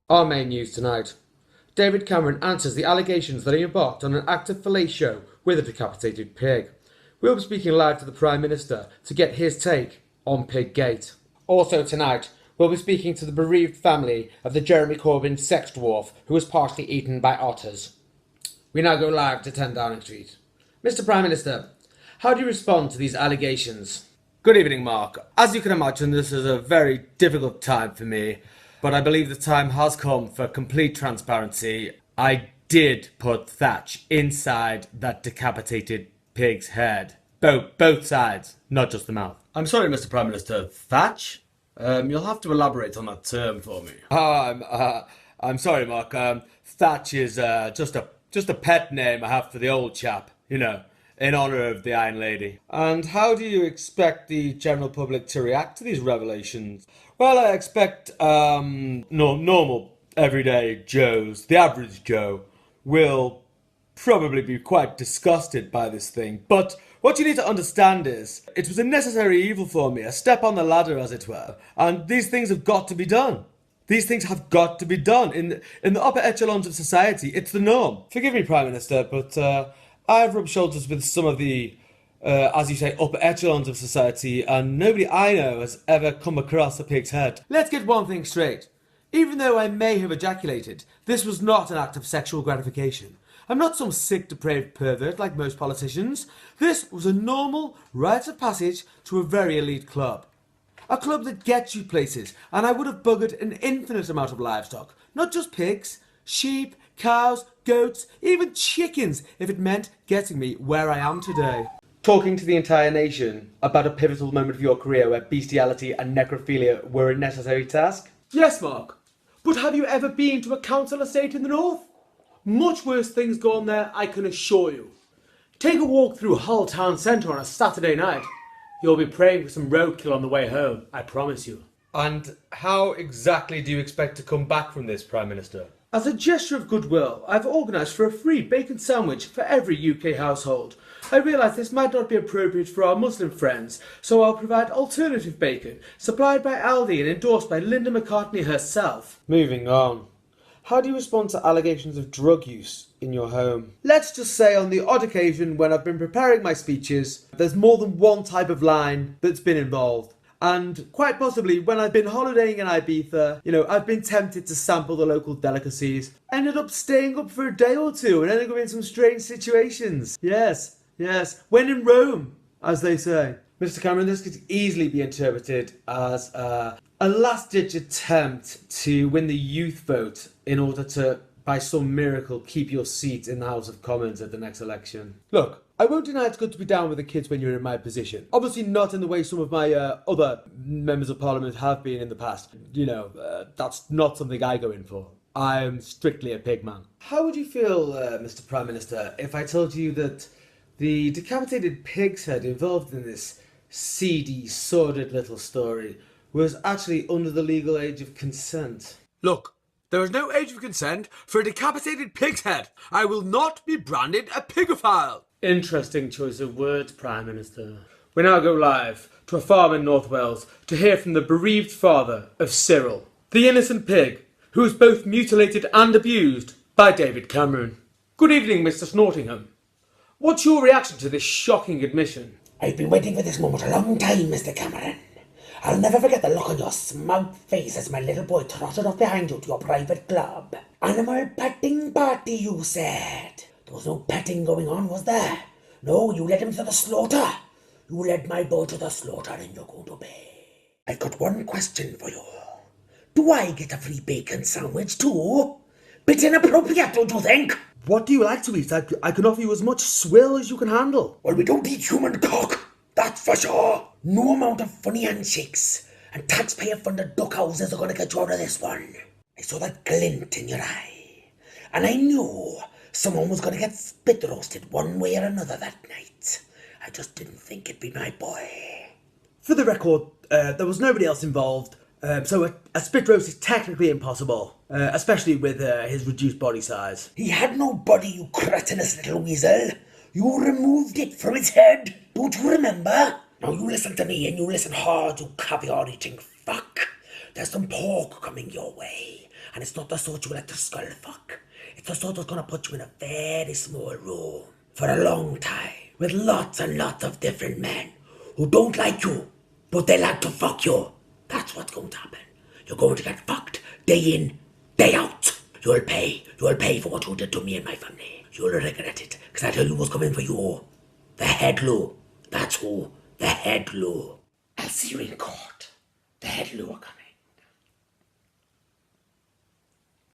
Our main news tonight. David Cameron answers the allegations that he embarked on an active fellatio with a decapitated pig. We'll be speaking live to the Prime Minister to get his take on Piggate. Also tonight, we'll be speaking to the bereaved family of the Jeremy Corbyn sex dwarf who was partially eaten by otters. We now go live to 10 Downing Street. Mr. Prime Minister, how do you respond to these allegations? Good evening, Mark. As you can imagine, this is a very difficult time for me, but I believe the time has come for complete transparency. I did put Thatch inside that decapitated pig's head. Both sides, not just the mouth. I'm sorry, Mr. Prime Minister. Thatch? You'll have to elaborate on that term for me. I'm sorry, Mark. Thatch is just a pet name I have for the old chap, in honour of the Iron Lady. And how do you expect the general public to react to these revelations? Well, I expect normal, everyday Joes, the average Joe, will probably be quite disgusted by this thing. But what you need to understand is, it was a necessary evil for me, a step on the ladder, as it were. And these things have got to be done. These things have got to be done. In the upper echelons of society, it's the norm. Forgive me, Prime Minister, but I've rubbed shoulders with some of the, as you say, upper echelons of society, and nobody I know has ever come across a pig's head. Let's get one thing straight. Even though I may have ejaculated, this was not an act of sexual gratification. I'm not some sick, depraved pervert like most politicians. This was a normal rite of passage to a very elite club. A club that gets you places, and I would have buggered an infinite amount of livestock. Not just pigs, sheep, cows, goats, even chickens, if it meant getting me where I am today. Talking to the entire nation about a pivotal moment of your career where bestiality and necrophilia were a necessary task? Yes, Mark. But have you ever been to a council estate in the north? Much worse things go on there, I can assure you. Take a walk through Hull town centre on a Saturday night. You'll be praying for some roadkill on the way home, I promise you. And how exactly do you expect to come back from this, Prime Minister? As a gesture of goodwill, I've organised for a free bacon sandwich for every UK household. I realise this might not be appropriate for our Muslim friends, so I'll provide alternative bacon, supplied by Aldi and endorsed by Linda McCartney herself. Moving on. How do you respond to allegations of drug use in your home? Let's just say on the odd occasion when I've been preparing my speeches, there's more than one type of line that's been involved. And quite possibly when I've been holidaying in Ibiza, I've been tempted to sample the local delicacies. Ended up staying up for a day or two and ending up in some strange situations. Yes, when in Rome, as they say. Mr. Cameron, this could easily be interpreted as a last-ditch attempt to win the youth vote in order to, by some miracle, keep your seat in the House of Commons at the next election. Look, I won't deny it's good to be down with the kids when you're in my position. Obviously not in the way some of my other members of Parliament have been in the past. That's not something I go in for. I'm strictly a pig man. How would you feel, Mr. Prime Minister, if I told you that the decapitated pig's head involved in this seedy, sordid little story was actually under the legal age of consent? Look, there is no age of consent for a decapitated pig's head. I will not be branded a pigophile. Interesting choice of words, Prime Minister. We now go live to a farm in North Wales to hear from the bereaved father of Cyril, the innocent pig who was both mutilated and abused by David Cameron. Good evening, Mr. Snortingham. What's your reaction to this shocking admission? I've been waiting for this moment a long time, Mr. Cameron. I'll never forget the look on your smug face as my little boy trotted off behind you to your private club. Animal petting party, you said. There was no petting going on, was there? No, you led him to the slaughter. You led my boy to the slaughter and you're going to pay. I've got one question for you. Do I get a free bacon sandwich too? Bit inappropriate, don't you think? What do you like to eat? I can offer you as much swill as you can handle. Well, we don't eat human cock. That's for sure. No amount of funny handshakes and taxpayer-funded duck houses are going to get you out of this one. I saw that glint in your eye. And I knew someone was going to get spit roasted one way or another that night. I just didn't think it'd be my boy. For the record, there was nobody else involved. So a spit roast is technically impossible, especially with his reduced body size. He had no body, you cretinous little weasel. You removed it from his head. Don't you remember? Now you listen to me and you listen hard, you caviar-eating fuck. There's some pork coming your way. And it's not the sort you like to skull fuck. It's the sort that's gonna put you in a very small room for a long time with lots and lots of different men who don't like you, but they like to fuck you. That's what's going to happen. You're going to get fucked day in, day out. You'll pay for what you did to me and my family. You'll regret it, because I tell you who's coming for you. The head Lou. That's who. The head Lou. I'll see you in court. The head Lou are coming.